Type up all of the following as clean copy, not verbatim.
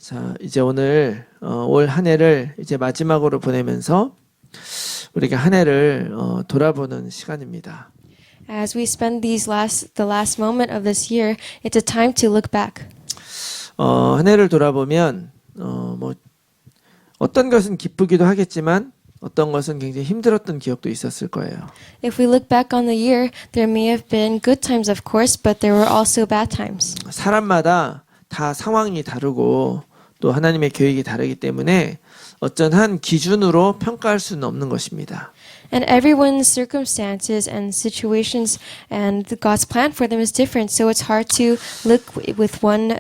자, 이제 오늘 올 한 해를 이제 마지막으로 보내면서 우리가 한 해를 돌아보는 시간입니다. As we spend the last moment of this year, it's a time to look back. 한 해를 돌아보면 뭐 어떤 것은 기쁘기도 하겠지만 어떤 것은 굉장히 힘들었던 기억도 있었을 거예요. If we look back on the year, there may have been good times, of course, but there were also bad times. 사람마다 다 상황이 다르고 또 하나님의 계획이 다르기 때문에 어떤 한 기준으로 평가할 수는 없는 것입니다. And everyone's circumstances and situations and God's plan for them is different, so it's hard to look with one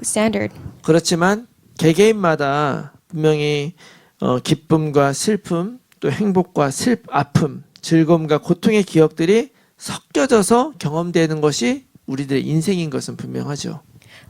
standard. 그렇지만 개개인마다 분명히 기쁨과 슬픔, 또 행복과 아픔, 즐거움과 고통의 기억들이 섞여져서 경험되는 것이 우리들의 인생인 것은 분명하죠.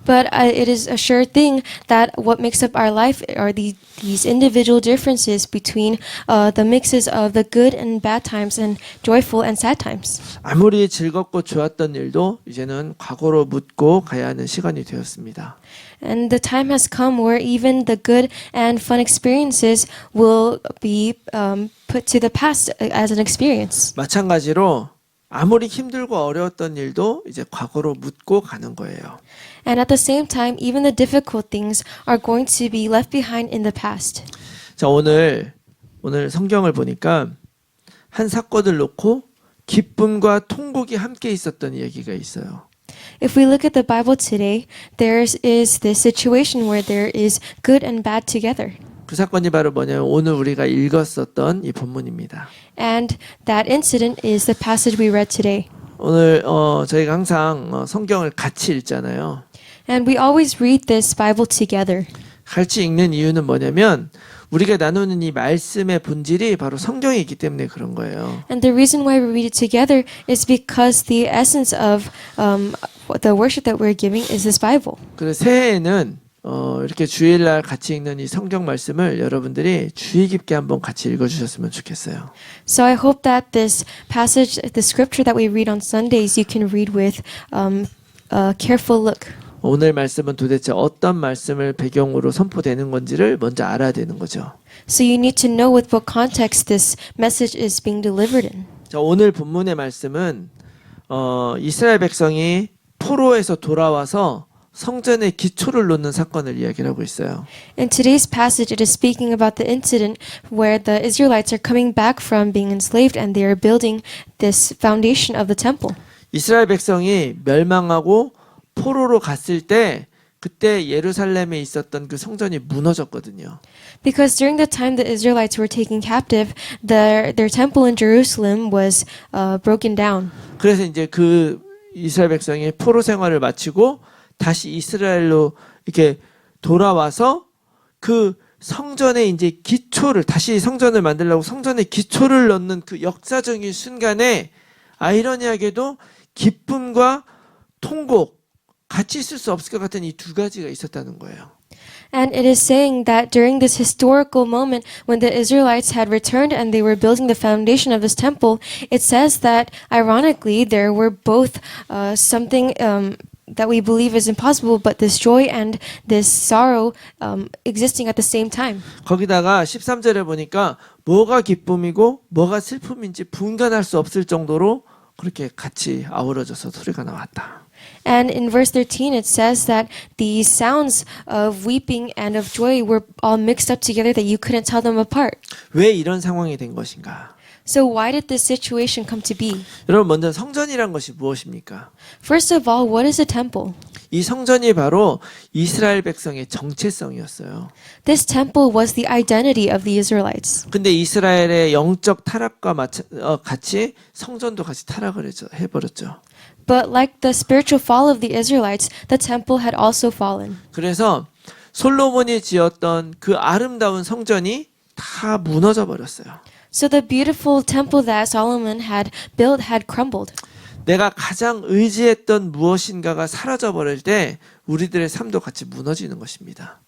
But it is a sure thing that what makes up our life are these individual differences between the mixes of the good and bad times and joyful and sad times. 아무리 즐겁고 좋았던 일도 이제는 과거로 묻고 가야 하는 시간이 되었습니다. And the time has come where even the good and fun experiences will be put to the past as an experience. 마찬가지로 아무리 힘들고 어려웠던 일도 이제 과거로 묻고 가는 거예요. And at the same time, even the difficult things are going to be left behind in the past. 자, 오늘 성경을 보니까 한 사건을 놓고 기쁨과 통곡이 함께 있었던 이야기가 있어요. If we look at the Bible today, there is this situation where there is good and bad together. 그 사건이 바로 뭐냐면 오늘 우리가 읽었었던 이 본문입니다. And that incident is the passage we read today. 오늘 저희가 항상 성경을 같이 읽잖아요. And we always read this Bible together. 같이 읽는 이유는 뭐냐면 우리가 나누는 이 말씀의 본질이 바로 성경에 있기 때문에 그런 거예요. And the reason why we read it together is because the essence of the worship that we're giving is this Bible. 그래서 새해에는 이렇게 주일날 같이 읽는 이 성경 말씀을 여러분들이 주의 깊게 한번 같이 읽어주셨으면 좋겠어요. So I hope that this passage, the scripture that we read on Sundays, you can read with a careful look. 오늘 말씀은 도대체 어떤 말씀을 배경으로 선포되는 건지를 먼저 알아야 되는 거죠. So you need to know with what context this message is being delivered in. 자, 오늘 본문의 말씀은 이스라엘 백성이 포로에서 돌아와서 성전의 기초를 놓는 사건을 이야기를 하고 있어요. In today's passage, it is speaking about the incident where the Israelites are coming back from being enslaved and they are building this foundation of the temple. 이스라엘 백성이 멸망하고 포로로 갔을 때 그때 예루살렘에 있었던 그 성전이 무너졌거든요. Because during the time the Israelites were taken captive, their temple in Jerusalem was broken down. 그래서 이제 그 이스라엘 백성이 포로 생활을 마치고 다시 이스라엘로 이렇게 돌아와서 그 성전의 이제 기초를 다시 성전을 만들려고 성전의 기초를 넣는 그 역사적인 순간에 아이러니하게도 기쁨과 통곡 같이 있을 수 없을 것 같은 이 두 가지가 있었다는 거예요. And it is saying that during this historical moment when the Israelites had returned and they were building the foundation of this temple, it says that ironically there were both something that we believe is impossible, but this joy and this sorrow existing at the same time. 거기다가 13절에 보니까 뭐가 기쁨이고 뭐가 슬픔인지 분간할 수 없을 정도로 그렇게 같이 아우러져서 소리가 나왔다. And in verse 13 it says that the sounds of weeping and of joy were all mixed up together that you couldn't tell them apart. 왜 이런 상황이 된 것인가? So why did this situation come to be? 여러분 먼저 성전이란 것이 무엇입니까? First of all, what is a temple? 이 성전이 바로 이스라엘 백성의 정체성이었어요. This temple was the identity of the Israelites. 근데 이스라엘의 영적 타락과 같이 성전도 같이 타락을 해버렸죠. But like the spiritual fall of the Israelites, the temple had also fallen. 그래서 솔로몬이 지었던 그 아름다운 성전이 다 무너져 버렸어요. So the beautiful temple that Solomon had built had crumbled. 내가 가장 의지했던 무엇인가가 사라져 버릴 때 우리들의 삶도 같이 무너지는 것입니다.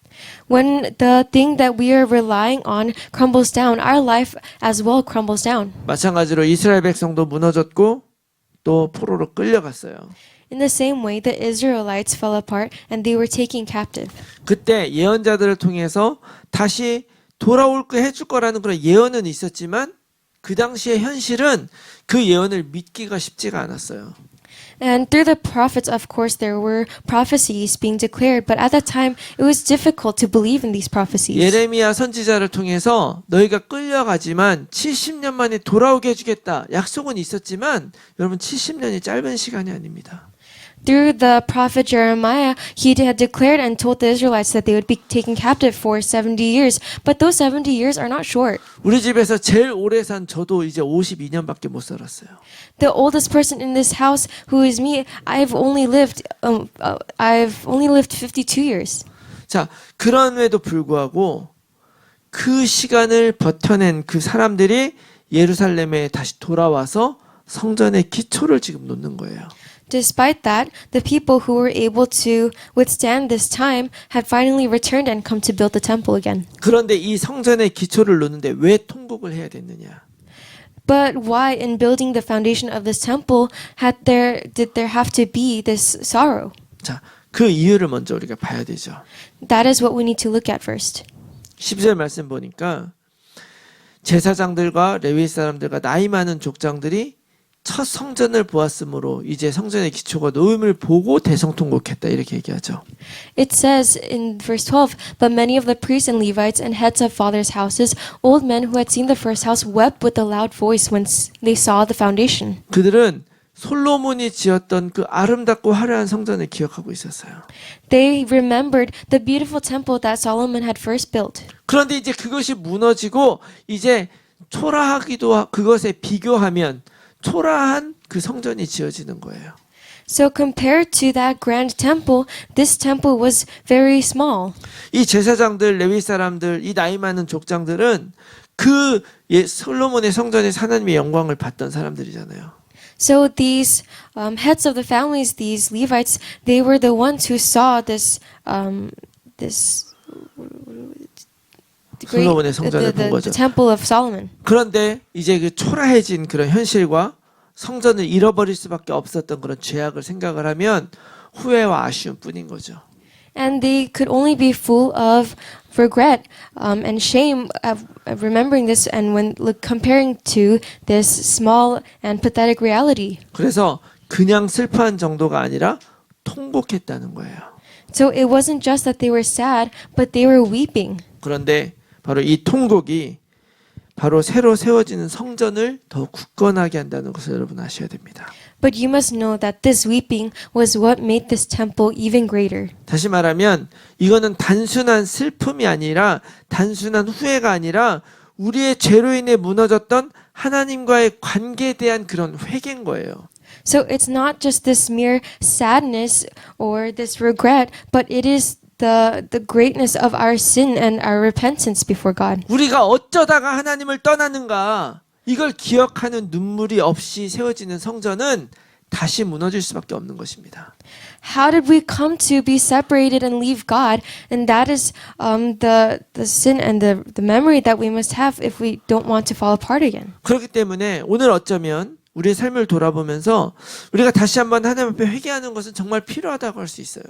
When the thing that we are relying on crumbles down, our life as well crumbles down. 마찬가지로 이스라엘 백성도 무너졌고 또 포로로 끌려갔어요. In the same way, the Israelites fell apart and they were taken captive. 그때 예언자들을 통해서 다시 돌아올 거 해줄 거라는 그런 예언은 있었지만 그 당시의 현실은 그 예언을 믿기가 쉽지가 않았어요. And through the prophets, of course, there were prophecies being declared, but at that time, it was difficult to believe in these prophecies. 예레미야 선지자를 통해서 너희가 끌려가지만 70년 만에 돌아오게 해주겠다. 약속은 있었지만 여러분 70년이 짧은 시간이 아닙니다. Through the prophet Jeremiah, he had declared and told the Israelites that they would be taken captive for 70 years. But those 70 years are not short. 우리 집에서 제일 오래 산 저도 이제 52년밖에 못 살았어요. The oldest person in this house, who is me, I've only lived 52 years. 자, 그럼에도 불구하고 그 시간을 버텨낸 그 사람들이 예루살렘에 다시 돌아와서 성전의 기초를 지금 놓는 거예요. Despite that, the people who were able to withstand this time had finally returned and come to build the temple again. 그런데 이 성전의 기초를 놓는데 왜 통곡을 해야 됐느냐? But why, in building the foundation of this temple, did there have to be this sorrow? 자, 그 이유를 먼저 우리가 봐야 되죠. That is what we need to look at first. 10절 말씀 보니까 제사장들과 레위 사람들과 나이 많은 족장들이 첫 성전을 보았으므로 이제 성전의 기초가 놓임을 보고 대성통곡했다 이렇게 얘기하죠. It says in verse 12, but many of the priests and Levites and heads of fathers' houses, old men who had seen the first house, wept with a loud voice when they saw the foundation. 그들은 솔로몬이 지었던 그 아름답고 화려한 성전을 기억하고 있었어요. They remembered the beautiful temple that Solomon had first built. 그런데 이제 그것이 무너지고 이제 초라하기도 그것에 비교하면 초라한 그 성전이 지어지는 거예요. So compared to that grand temple, this temple was very small. 이 제사장들, 레위 사람들, 이 나이 많은 족장들은 그 솔로몬의 성전에서 하나님의 영광을 봤던 사람들이잖아요. So these heads of the families, these Levites, they were the ones who saw this 솔로몬의 성전을 본 거죠. the temple of Solomon. 그런데 이제 그 초라해진 그런 현실과 성전을 잃어버릴 수밖에 없었던 그런 죄악을 생각을 하면 후회와 아쉬움뿐인 거죠. And they could only be full of regret and shame of remembering this and when comparing to this small and pathetic reality. 그래서 그냥 슬퍼한 정도가 아니라 통곡했다는 거예요. So it wasn't just that they were sad, but they were weeping. 그런데 바로 이 통곡이 바로 새로 세워지는 성전을 더 굳건하게 한다는 것을 여러분 아셔야 됩니다. But you must know that this weeping was what made this temple even greater. 다시 말하면 이거는 단순한 슬픔이 아니라 단순한 후회가 아니라 우리의 죄로 인해 무너졌던 하나님과의 관계에 대한 그런 회개인 거예요. So it's not just this mere sadness or this regret, but it is the greatness of our sin and our repentance before God. 우리가 어쩌다가 하나님을 떠나는가 이걸 기억하는 눈물이 없이 세워지는 성전은 다시 무너질 수밖에 없는 것입니다. How did we come to be separated and leave God? And that is the sin and the memory that we must have if we don't want to fall apart again. 그렇기 때문에 오늘 어쩌면 우리의 삶을 돌아보면서 우리가 다시 한번 하나님 앞에 회개하는 것은 정말 필요하다고 할 수 있어요.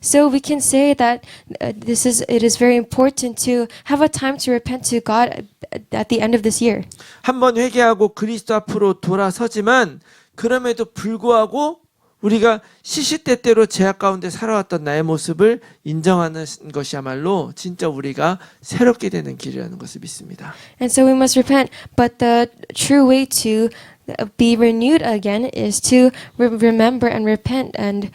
So we can say that it is very important to have a time to repent to God at the end of this year. 한번 회개하고 그리스도 앞으로 돌아서지만 그럼에도 불구하고 우리가 시시때때로 죄악 가운데 살아왔던 나의 모습을 인정하는 것이야말로 진짜 우리가 새롭게 되는 길이라는 것을 믿습니다. And so we must repent, but the true way to be renewed again is to remember and repent and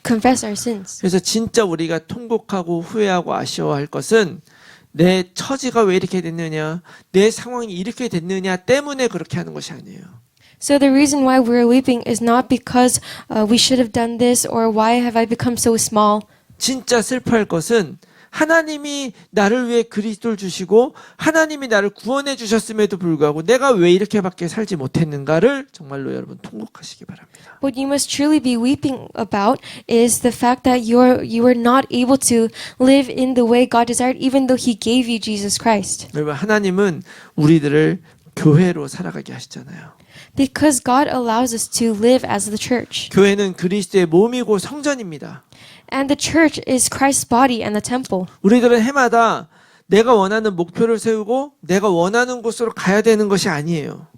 confess our sins. 그래서 진짜 우리가 통곡하고 후회하고 아쉬워할 것은 내 처지가 왜 이렇게 됐느냐, 내 상황이 이렇게 됐느냐 때문에 그렇게 하는 것이 아니에요. So the reason why we're weeping is not because we should have done this or why have I become so small. 진짜 슬퍼할 것은 하나님이 나를 위해 그리스도를 주시고 하나님이 나를 구원해 주셨음에도 불구하고 내가 왜 이렇게밖에 살지 못했는가를 정말로 여러분 통곡하시기 바랍니다. What you must truly be weeping about is the fact that you were not able to live in the way God desired even though He gave you Jesus Christ. 여러분 하나님은 우리들을 교회로 살아가게 하시잖아요. Because God allows us to live as the church. 교회는 그리스도의 몸이고 성전입니다. And the church is Christ's body and the temple. 우리들은 해마다 내가 원하는 목표를 세우고 내가 원하는 곳으로 가야 되는 것이 아니에요.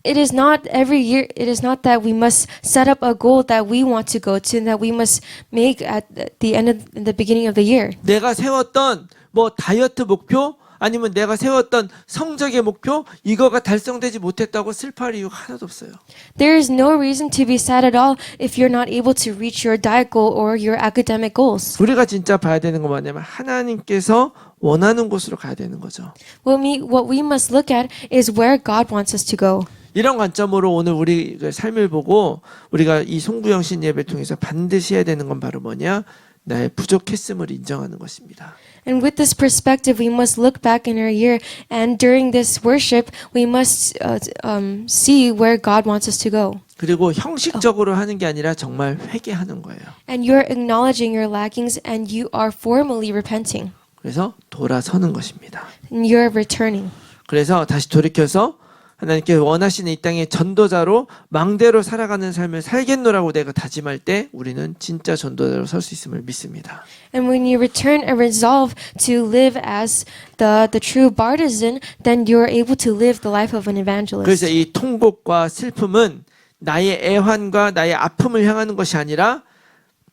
It is not every year, it is not that we must set up a goal that we want to go to and that we must make at the end of the beginning of the year. 내가 세웠던 뭐 다이어트 목표 아니면 내가 세웠던 성적의 목표 이거가 달성되지 못했다고 슬퍼할 이유가 하나도 없어요. There is no reason to be sad at all if you're not able to reach your diet goal or your academic goals. 우리가 진짜 봐야 되는 건 뭐냐면 하나님께서 원하는 곳으로 가야 되는 거죠. What we must look at is where God wants us to go. 이런 관점으로 오늘 우리 삶을 보고 우리가 이 송구영신 예배를 통해서 반드시 해야 되는 건 바로 뭐냐? 나의 부족했음을 인정하는 것입니다. And with this perspective, we must look back in our year, and during this worship, we must see where God wants us to go. 그리고 형식적으로 하는 게 아니라 정말 회개하는 거예요. And you're acknowledging your lackings, and you are formally repenting. 그래서 돌아서는 것입니다. And you're returning. 그래서 다시 돌이켜서 하나님께 원하시는 이 땅의 전도자로 망대로 살아가는 삶을 살겠노라고 내가 다짐할 때 우리는 진짜 전도자로 설 수 있음을 믿습니다. And when you return and resolve to live as the true partisan, then you're able to live the life of an evangelist. 그래서 이 통곡과 슬픔은 나의 애환과 나의 아픔을 향하는 것이 아니라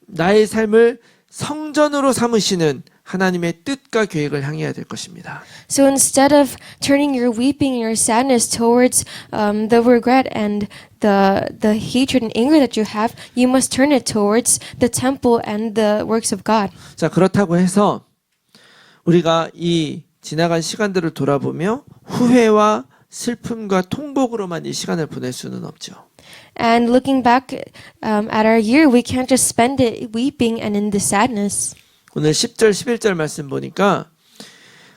나의 삶을 성전으로 삼으시는 하나님의 뜻과 계획을 향해야 될 것입니다. So instead of turning your weeping and your sadness towards the regret and the hatred and anger that you have, you must turn it towards the temple and the works of God. 자, 그렇다고 해서 우리가 이 지나간 시간들을 돌아보며 후회와 슬픔과 통곡으로만 이 시간을 보낼 수는 없죠. And looking back at our year, we can't just spend it weeping and in the sadness. 오늘 10절 11절 말씀 보니까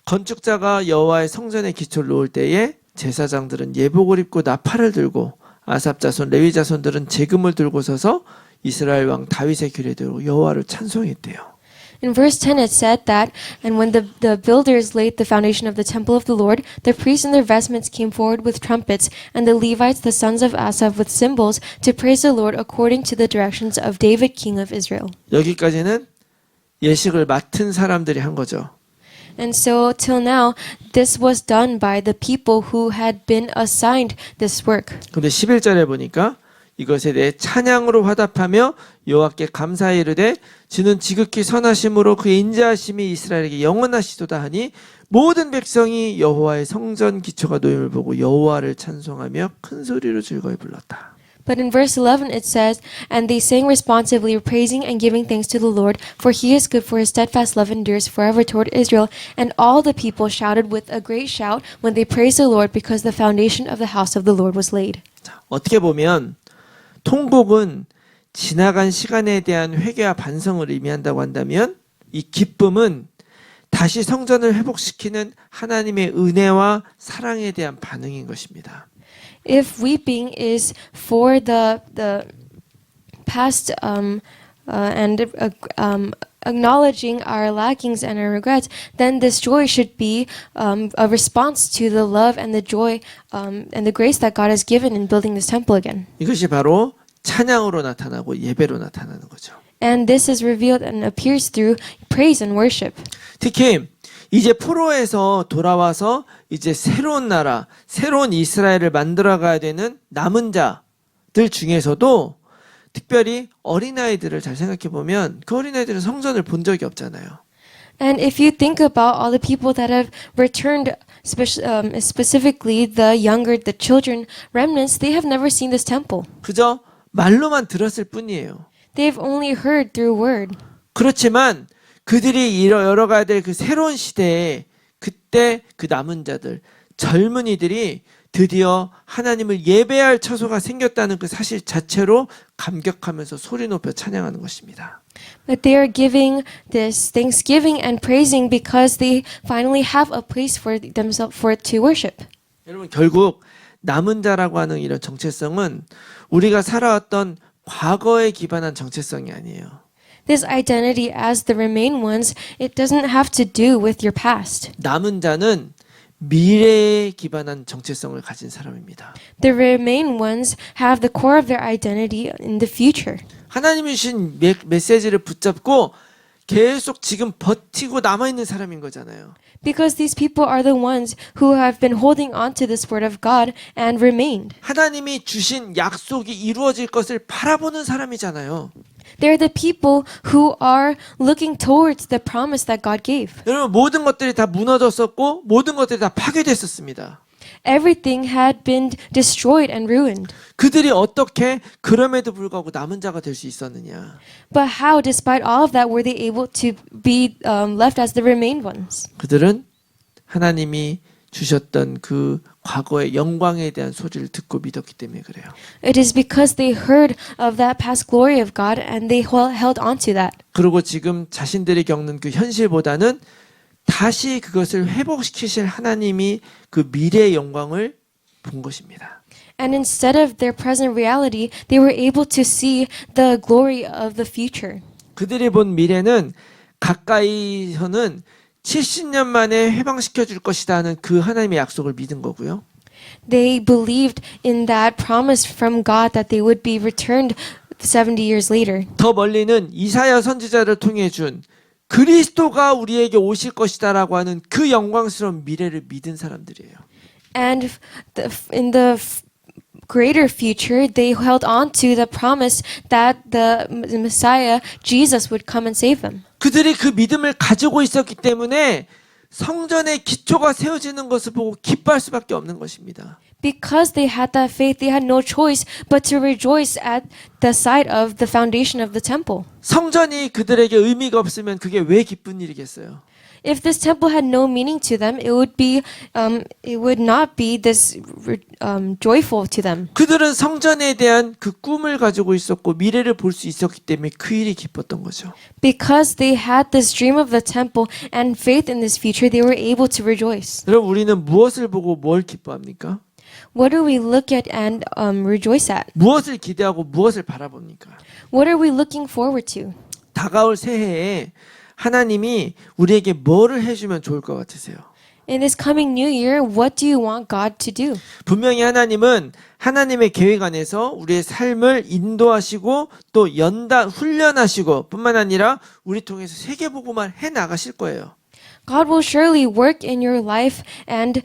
건축자가 여호와의 성전에 기초를 놓을 때에 제사장들은 예복을 입고 나팔을 들고 아삽 자손 레위 자손들은 제금을 들고 서서 이스라엘 왕 다윗의 길에 들고 여호와를 찬송했대요. In verse 10 it said that, and when the builders laid the foundation of the temple of the Lord, the priests in their vestments came forward with trumpets, and the Levites, the sons of Asaph, with cymbals, to praise the Lord according to the directions of David, king of Israel. 여기까지는 예식을 맡은 사람들이 한 거죠. And so till now, this was done by the people who had been assigned this work. 근데 11절에 보니까 이것에 대해 찬양으로 화답하며 여호와께 감사히 이르되 주는 지극히 선하심으로 그의 인자하심이 이스라엘에게 영원하시도다 하니 모든 백성이 여호와의 성전 기초가 놓임을 보고 여호와를 찬송하며 큰 소리로 즐거이 불렀다. But in verse 11 it says, and they sang responsively, praising and giving thanks to the Lord, for he is good, for his steadfast love endures forever toward Israel. And all the people shouted with a great shout when they praised the Lord, because the foundation of the house of the Lord was laid. 자, 어떻게 보면 통곡은 지나간 시간에 대한 회개와 반성을 의미한다고 한다면 이 기쁨은 다시 성전을 회복시키는 하나님의 은혜와 사랑에 대한 반응인 것입니다. If weeping is for the past and acknowledging our lackings and our regrets, then this joy should be a response to the love and the joy and the grace that God has given in building this temple again. 이것이 바로 찬양으로 나타나고 예배로 나타나는 거죠. And this is revealed and appears through praise and worship. 특히 이제 포로에서 돌아와서 이제 새로운 나라, 새로운 이스라엘을 만들어가야 되는 남은 자들 중에서도 특별히 어린아이들을 잘 생각해 보면 그 어린아이들은 성전을 본 적이 없잖아요. And if you think about all the people that have returned, specifically the younger, the children, remnants, they have never seen this temple. 그저 말로만 들었을 뿐이에요. They've only heard through word. 그렇지만 그들이 열어가야 될 그 새로운 시대에 그때 그 남은 자들, 젊은이들이 드디어 하나님을 예배할 처소가 생겼다는 그 사실 자체로 감격하면서 소리 높여 찬양하는 것입니다. But they are giving this thanksgiving and praising because they finally have a place for themselves to worship. 여러분 결국 남은 자라고 하는 이런 정체성은 우리가 살아왔던 과거에 기반한 정체성이 아니에요. This identity as the remain ones, it doesn't have to do with your past. 남은 자는 미래에 기반한 정체성을 가진 사람입니다. The remain ones have the core of their identity in the future. 하나님이 주신 메시지를 붙잡고 계속 지금 버티고 남아있는 사람인 거잖아요. Because these people are the ones who have been holding on to this word of God and remained. 하나님이 주신 약속이 이루어질 것을 바라보는 사람이잖아요. They're the people who are looking towards the promise that God gave. 여러분 모든 것들이 다 무너졌었고 모든 것들이 다 파괴됐었습니다. Everything had been destroyed and ruined. 그들이 어떻게 그럼에도 불구하고 남은 자가 될 수 있었느냐. But how, despite all of that, were they able to be left as the remained ones? 그들은 하나님이 주셨던 그 과거의 영광에 대한 소리를 듣고 믿었기 때문에 그래요. It is because they heard of that past glory of God and they held on to that. 그리고 지금 자신들이 겪는 그 현실보다는 다시 그것을 회복시키실 하나님이 그 미래의 영광을 본 것입니다. And instead of their present reality, they were able to see the glory of the future. 그들이 본 미래는 가까이서는 70년 만에 해방시켜 줄 것이다 하는 그 하나님의 약속을 믿은 거고요. They believed in that promise from God that they would be returned 70 years later. 더 멀리는 이사야 선지자를 통해 준 그리스도가 우리에게 오실 것이다라고 하는 그 영광스러운 미래를 믿은 사람들이에요. And in the greater future, they held on to the promise that the Messiah, Jesus, would come and save them. 그들이 그 믿음을 가지고 있었기 때문에 성전의 기초가 세워지는 것을 보고 기뻐할 수밖에 없는 것입니다. Because they had that faith, they had no choice but to rejoice at the sight of the foundation of the temple. 성전이 그들에게 의미가 없으면 그게 왜 기쁜 일이겠어요? If this temple had no meaning to them, it would not be this joyful to them. 그들은 성전에 대한 그 꿈을 가지고 있었고 미래를 볼 수 있었기 때문에 그 일이 기뻤던 거죠. Because they had this dream of the temple and faith in this future, they were able to rejoice. 여러분 우리는 무엇을 보고 뭘 기뻐합니까? What do we look at and rejoice at? 무엇을 기대하고 무엇을 바라봅니까? What are we looking forward to? 다가올 새해에 하나님이 우리에게 뭐를 해주면 좋을 것 같으세요? In this coming new year, what do you want God to do? 분명히 하나님은 하나님의 계획 안에서 우리의 삶을 인도하시고 또 훈련하시고 뿐만 아니라 우리 통해서 세계복음을 해 나가실 거예요. God will surely work in your life and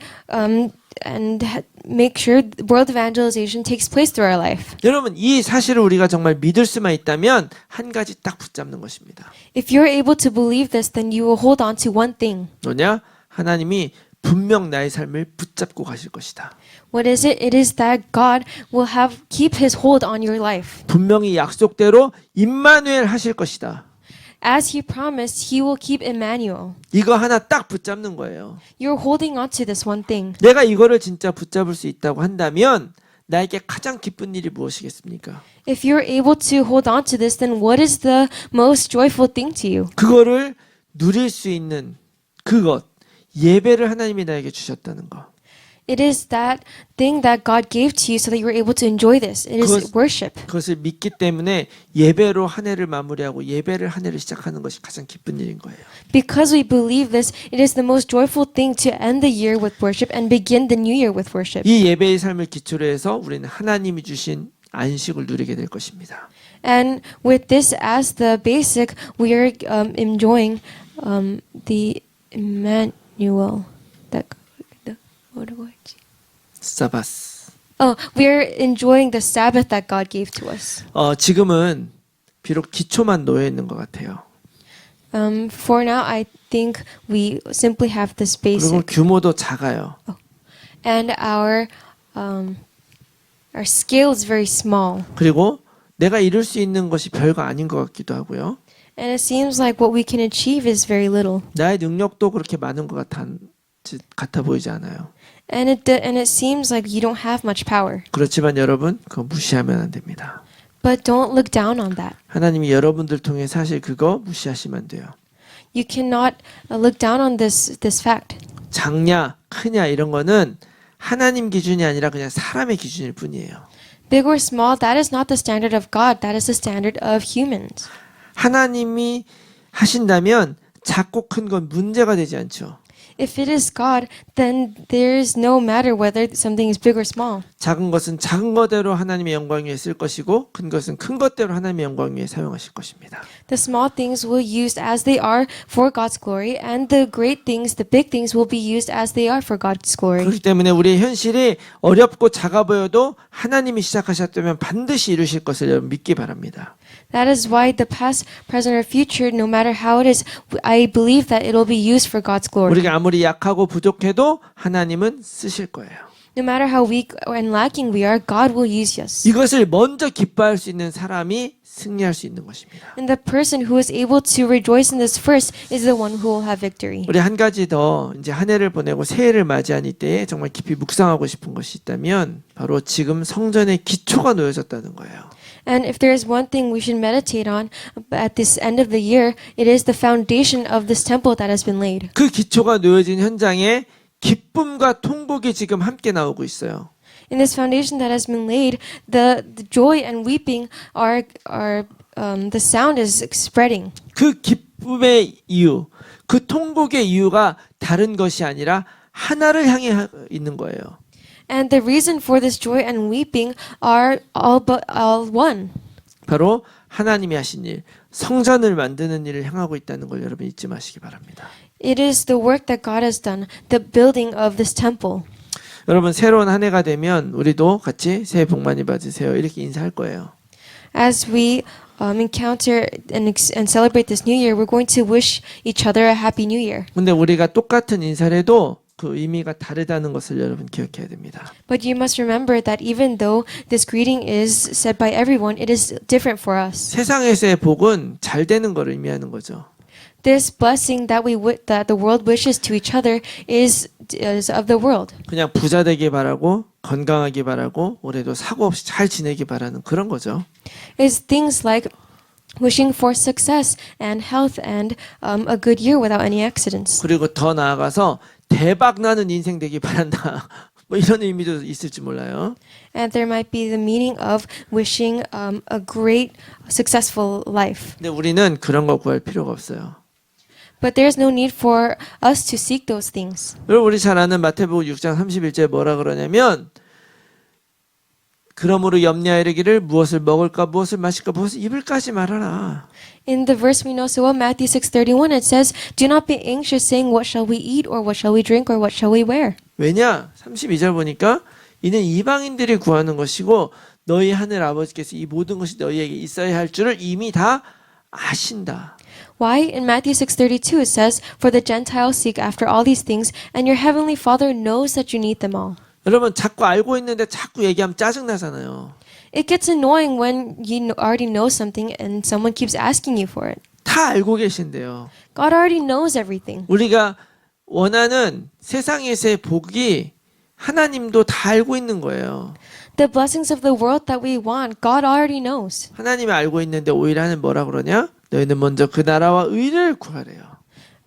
make sure world evangelization takes place through our life. 여러분 이 사실을 우리가 정말 믿을 수만 있다면 한 가지 딱 붙잡는 것입니다. If you're able to believe this, then you will hold on to one thing. 뭐냐? 하나님이 분명 나의 삶을 붙잡고 가실 것이다. What is it? It is that God will keep His hold on your life. 분명히 약속대로 임마누엘 하실 것이다. As He promised, He will keep Emmanuel. 이거 하나 딱 붙잡는 거예요. You're holding on to this one thing. 내가 이거를 진짜 붙잡을 수 있다고 한다면 나에게 가장 기쁜 일이 무엇이겠습니까? If you're able to hold on to this, then what is the most joyful thing to you? 그거를 누릴 수 있는 그것, 예배를 하나님이 나에게 주셨다는 거. It is that thing that God gave to you so that you were able to enjoy this. It is worship. 그것을 믿기 때문에 예배로 한 해를 마무리하고 예배를 한 해를 시작하는 것이 가장 기쁜 일인 거예요. Because we believe this, it is the most joyful thing to end the year with worship and begin the new year with worship. 이 예배의 삶을 기초로 해서 우리는 하나님이 주신 안식을 누리게 될 것입니다. And with this as the basic, we are enjoying the Emmanuel. 사바스. We are enjoying the Sabbath that God gave to us. 지금은 비록 기초만 놓여 있는 것 같아요. For now, I think we simply have this 그리고 basic, 규모도 작아요. and our scale is very small. 그리고 내가 이룰 수 있는 것이 별거 아닌 것 같기도 하고요. And it seems like what we can achieve is very little. 나의 능력도 그렇게 많은 것 같아 보이지 않아요. And it seems like you don't have much power. 그렇지만 여러분 그거 무시하면 안 됩니다. But don't look down on that. 하나님이 여러분들 통해 사실 그거 무시하시면 안 돼요. You cannot look down on this fact. 작냐 크냐 이런 거는 하나님 기준이 아니라 그냥 사람의 기준일 뿐이에요. Big or small, that is not the standard of God. That is the standard of humans. 하나님이 하신다면 작고 큰 건 문제가 되지 않죠. If it is God, then there is no matter whether something is big or small. 작은 것은 작은 것대로 하나님의 영광 위에 쓸 것이고 큰 것은 큰 것대로 하나님의 영광 위에 사용하실 것입니다. The small things will use as they are for God's glory, and the great things, the big things, will be used as they are for God's glory. 그렇기 때문에 우리의 현실이 어렵고 작아 보여도 하나님이 시작하셨다면 반드시 이루실 것을 여러분 믿기 바랍니다. That is why the past, present, or future, no matter how it is, I believe that it will be used for God's glory. 우리가 아무리 약하고 부족해도 하나님은 쓰실 거예요. No matter how weak and lacking we are, God will use us. 이것을 먼저 기뻐할 수 있는 사람이 승리할 수 있는 것입니다. And the person who is able to rejoice in this first is the one who will have victory. 우리 한 가지 더 이제 한 해를 보내고 새해를 맞이한 이때에 정말 깊이 묵상하고 싶은 것이 있다면 바로 지금 성전의 기초가 놓여졌다는 거예요. And if there is one thing we should meditate on at this end of the year, it is the foundation of this temple that has been laid. 그 기초가 놓여진 현장에 기쁨과 통곡이 지금 함께 나오고 있어요. In this foundation that has been laid, the joy and weeping the sound is spreading. 그 기쁨의 이유, 그 통곡의 이유가 다른 것이 아니라 하나를 향해 있는 거예요. And the reason for this joy and weeping are all one. 바로 하나님이 하신 일, 성전을 만드는 일을 향하고 있다는 걸 여러분 잊지 마시기 바랍니다. It is the work that God has done, the building of this temple. 여러분 새로운 한 해가 되면 우리도 같이 새해 복 많이 받으세요. 이렇게 인사할 거예요. As we encounter and celebrate this new year, we're going to wish each other a happy new year. 근데 우리가 똑같은 인사를 해도 그 의미가 다르다는 것을 여러분 기억해야 됩니다. But you must remember that even though this greeting is said by everyone, it is different for us. 세상에서의 복은 잘 되는 걸 의미하는 거죠. This blessing that that the world wishes to each other is of the world. 그냥 부자 되기 바라고 건강하기 바라고 올해도 사고 없이 잘 지내기 바라는 그런 거죠. It's things like wishing for success and health and a good year without any accidents. 그리고 더 나아가서 대박 나는 인생 되기 바란다. 뭐 이런 의미도 있을지 몰라요. And there might be the meaning of wishing a great, successful life. 근데 우리는 그런 거 구할 필요가 없어요. But there's no need for us to seek those things. 여러분 우리 잘 아는 마태복음 6장 31절에 뭐라 그러냐면 그러므로 염려하여 이르기를 무엇을 먹을까 무엇을 마실까 무엇을 입을까지 말하라. In the verse we know so well, Matthew 6:31, it says, "Do not be anxious, saying, what shall we eat, or what shall we drink, or what shall we wear?" 왜냐? 32절 보니까 이는 이방인들이 구하는 것이고 너희 하늘 아버지께서 이 모든 것이 너희에게 있어야 할 줄을 이미 다 아신다. Why? In Matthew 6:32 it says, "For the Gentiles seek after all these things, and your heavenly Father knows that you need them all." 여러분 자꾸 알고 있는데 자꾸 얘기하면 짜증 나잖아요. It gets annoying when you already know something and someone keeps asking you for it. 다 알고 계신데요. God already knows everything. 우리가 원하는 세상에서의 복이 하나님도 다 알고 있는 거예요. The blessings of the world that we want, God already knows. 하나님이 알고 있는데 오히려 하나님 뭐라 그러냐? 너희는 먼저 그 나라와 의를 구하래요.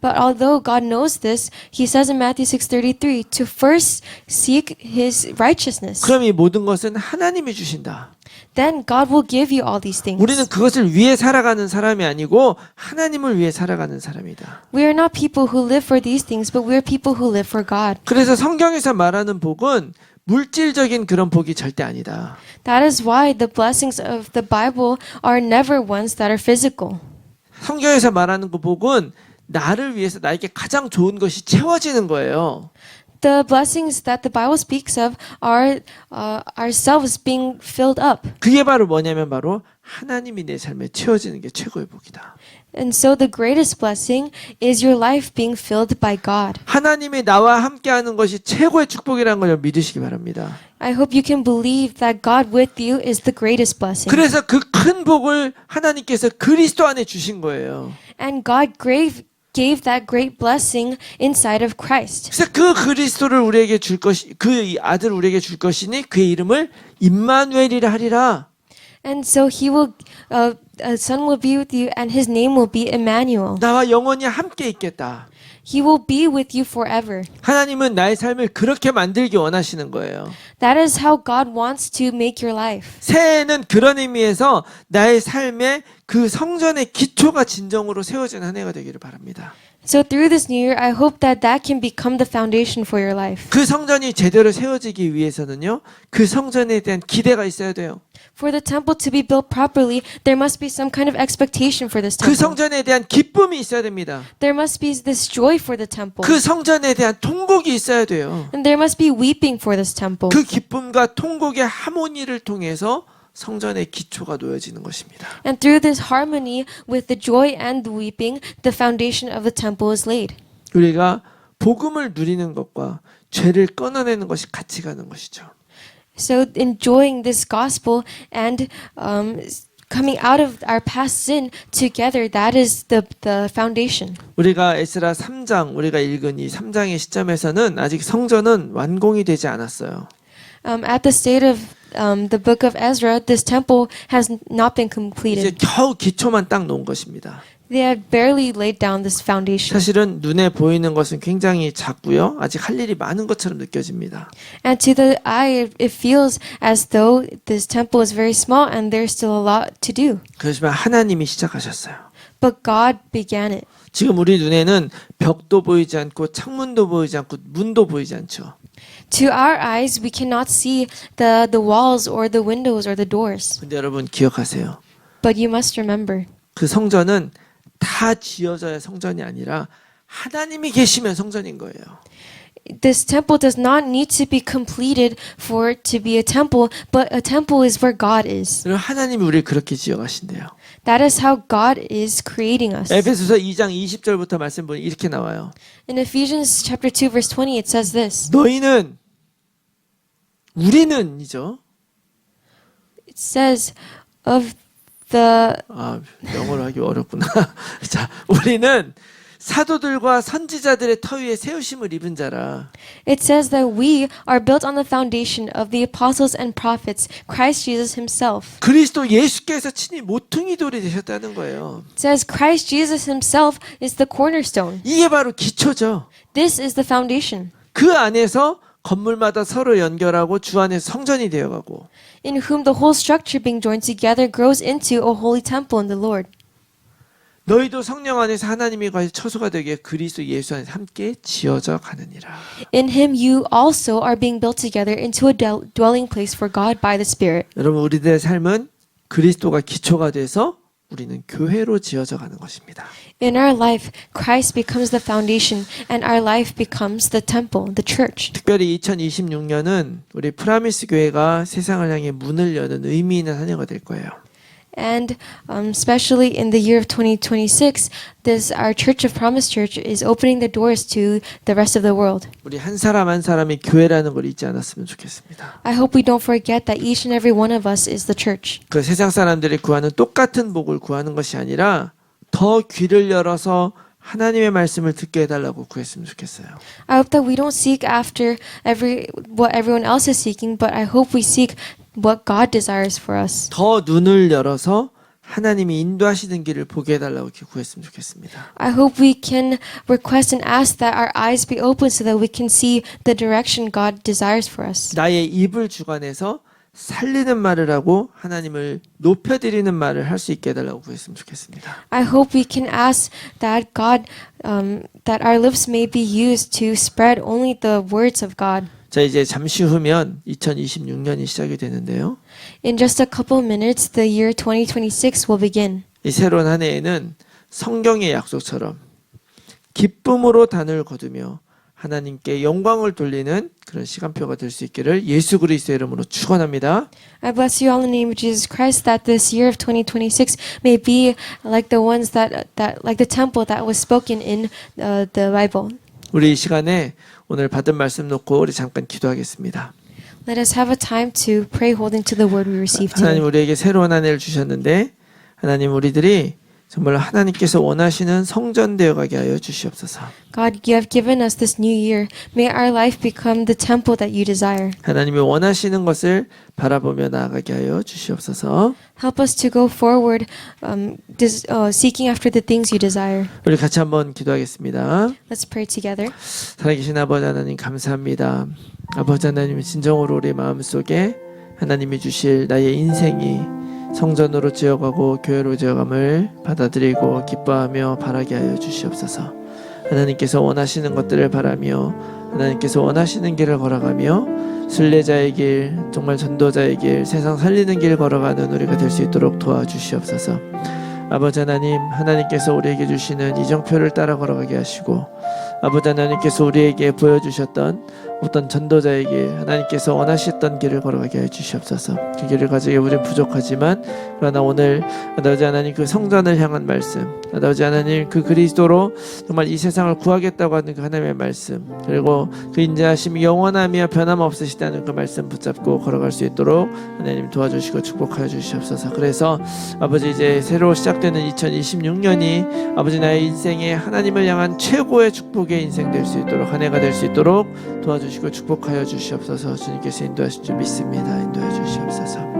But although God knows this, He says in Matthew 6:33 to first seek His righteousness. 그럼 이 모든 것은 하나님이 주신다. Then God will give you all these things. 우리는 그것을 위해 살아가는 사람이 아니고 하나님을 위해 살아가는 사람이다. We are not people who live for these things, but we are people who live for God. 그래서 성경에서 말하는 복은 물질적인 그런 복이 절대 아니다. That is why the blessings of the Bible are never ones that are physical. 성경에서 말하는 그 복은 나를 위해서 나에게 가장 좋은 것이 채워지는 거예요. The blessings that the Bible speaks of are ourselves being filled up. 그게 바로 뭐냐면 바로 하나님이 내 삶에 채워지는 게 최고의 복이다. And so the greatest blessing is your life being filled by God. 하나님이 나와 함께하는 것이 최고의 축복이라는 걸 믿으시기 바랍니다. I hope you can believe that God with you is the greatest blessing. 그래서 그 큰 복을 하나님께서 그리스도 안에 주신 거예요. And God gave that great blessing inside of Christ. 그래서 그 그리스도를 우리에게 줄 것이 그 아들 우리에게 줄 것이니 그의 이름을 임마누엘이라 하리라. And so a son will be with you, and his name will be Emmanuel. 나와 영원히 함께 있겠다. He will be with you forever. 하나님은 나의 삶을 그렇게 만들기 원하시는 거예요. That is how God wants to make your life. 새해는 그런 의미에서 나의 삶의 그 성전의 기초가 진정으로 세워진 한 해가 되기를 바랍니다. So through this new year, I hope that that can become the foundation for your life. 그 성전이 제대로 세워지기 위해서는요, 그 성전에 대한 기대가 있어야 돼요. For the temple to be built properly, there must be some kind of expectation for this 그 temple. 성전에 대한 기쁨이 있어야 됩니다. There must be this joy for the temple. 그 성전에 대한 통곡이 있어야 돼요. And there must be weeping for this temple. 그 기쁨과 통곡의 하모니를 통해서 성전의 기초가 놓여지는 것입니다. And through this harmony with the joy and the weeping, the foundation of the temple is laid. 우리가 복음을 누리는 것과 죄를 끊어내는 것이 같이 가는 것이죠. So enjoying this gospel and coming out of our past sin together, that is the foundation. 우리가 에스라 3장 우리가 읽은 이 3장의 시점에서는 아직 성전은 완공이 되지 않았어요. At the state of the book of Ezra, this temple has not been 이제 completed. 겨우 기초만 딱 놓은 것입니다. They have barely laid down this foundation. 사실은 눈에 보이는 것은 굉장히 작고요. 아직 할 일이 많은 것처럼 느껴집니다. And to the eye, it feels as though this temple is very small and there's still a lot to do. 그렇지만 하나님이 시작하셨어요. But God began it. 지금 우리 눈에는 벽도 보이지 않고 창문도 보이지 않고 문도 보이지 않죠. To our eyes, we cannot see the walls or the windows or the doors. 근데 여러분 기억하세요. But you must remember, 그 성전은 다 지어져야 성전이 아니라 하나님이 계시면 성전인 거예요. this temple does not need to be completed for it to be a temple, but a temple is where God is. 그리고 하나님이 우리를 그렇게 지어가신대요. That is how God is creating us. 에베소서 2장 20절부터 말씀 보니 이렇게 나와요. In Ephesians chapter 2 verse 20 it says this. 너희는 우리는이죠. It says of the 영어로 하기 어렵구나. 자, 우리는 사도들과 선지자들의 터 위에 세우심을 입은 자라. It says that we are built on the foundation of the apostles and prophets, Christ Jesus himself. 그리스도 예수께서 친히 모퉁이 돌이 되셨다는 거예요. It says Christ Jesus himself is the cornerstone. 이게 바로 기초죠. This is the foundation. 그 안에서 건물마다 서로 연결하고 주 안에서 성전이 되어가고 In whom the whole structure being joined together grows into a holy temple in the Lord. 너희도 성령 안에서 하나님이 거하신 처소가 되기에 그리스도 예수 안에서 함께 지어져 가느니라. In him you also are being built together into a dwelling place for God by the Spirit. 여러분 우리들의 삶은 그리스도가 기초가 돼서 우리는 교회로 지어져 가는 것입니다. In our life, Christ becomes the foundation and our life becomes the temple, the church. 특별히 2026년은 우리 프라미스 교회가 세상을 향해 문을 여는 의미 있는 한 해가 될 거예요. And especially in the year of 2026, our Church of Promise Church is opening the doors to the rest of the world. 우리 한 사람 한 사람이 교회라는 걸 잊지 않았으면 좋겠습니다. I hope we don't forget that each and every one of us is the church. 그 세상 사람들이 구하는 똑같은 복을 구하는 것이 아니라 더 귀를 열어서 하나님의 말씀을 듣게 해달라고 구했으면 좋겠어요. I hope that we don't seek after what everyone else is seeking, but I hope we seek what God desires for us. 더 눈을 열어서 하나님이 인도하시는 길을 보게 해달라고 이렇게 구했으면 좋겠습니다. I hope we can request and ask that our eyes be open so that we can see the direction God desires for us. 나의 입을 주관해서 살리는 말을 하고 하나님을 높여드리는 말을 할 수 있게 해달라고 구했으면 좋겠습니다. I hope we can ask that God, that our lips may be used to spread only the words of God. 자, 이제 잠시 후면 2026년이 시작이 되는데요. In just a couple minutes, the year 2026 will begin. 이 새로운 한 해에는 성경의 약속처럼 기쁨으로 단을 거두며 하나님께 영광을 돌리는 그런 시간표가 될 수 있기를 예수 그리스도의 이름으로 축원합니다. I bless you all in the name of Jesus Christ that this year of 2026 may be like the ones that like the temple that was spoken in the Bible. 우리 이 시간에 오늘 받은 말씀 놓고 우리 잠깐 기도하겠습니다. Let us have a time to pray holding to the word we received 하나님 today. 우리에게 새로운 한 해를 주셨는데 하나님 우리들이 정말 하나님께서 원하시는 성전 되어 가게 하여 주시옵소서. God, you have given us this new year. May our life become the temple that you desire. 하나님이 원하시는 것을 바라보며 나아가게 하여 주시옵소서. Help us to go forward, seeking after the things you desire. 우리 같이 한번 기도하겠습니다. Let's pray together. 살아계신 아버지 하나님 감사합니다. 아버지 하나님 진정으로 우리 마음속에 하나님이 주실 나의 인생이 성전으로 지어가고 교회로 지어감을 받아들이고 기뻐하며 바라게 하여 주시옵소서. 하나님께서 원하시는 것들을 바라며 하나님께서 원하시는 길을 걸어가며 순례자의 길, 정말 전도자의 길, 세상 살리는 길 걸어가는 우리가 될 수 있도록 도와주시옵소서. 아버지 하나님, 하나님께서 우리에게 주시는 이정표를 따라 걸어가게 하시고 아버지 하나님께서 우리에게 보여주셨던 어떤 전도자의 길, 하나님께서 원하셨던 길을 걸어가게 해주시옵소서. 그 길을 가지기 우리는 부족하지만 그러나 오늘 아버지 하나님 그 성전을 향한 말씀, 아버지 하나님 그 그리스도로 정말 이 세상을 구하겠다고 하는 그 하나님의 말씀, 그리고 그 인자하심이 영원하며 변함없으시다는 그 말씀 붙잡고 걸어갈 수 있도록 하나님 도와주시고 축복하여 주시옵소서. 그래서 아버지 이제 새로 시작되는 2026년이 아버지 나의 인생에 하나님을 향한 최고의 축복의 인생 될 수 있도록 한 해가 될 수 있도록 도와주시고 축복하여 주시옵소서. 주님께서 인도하실 줄 믿습니다. 인도해 주시옵소서.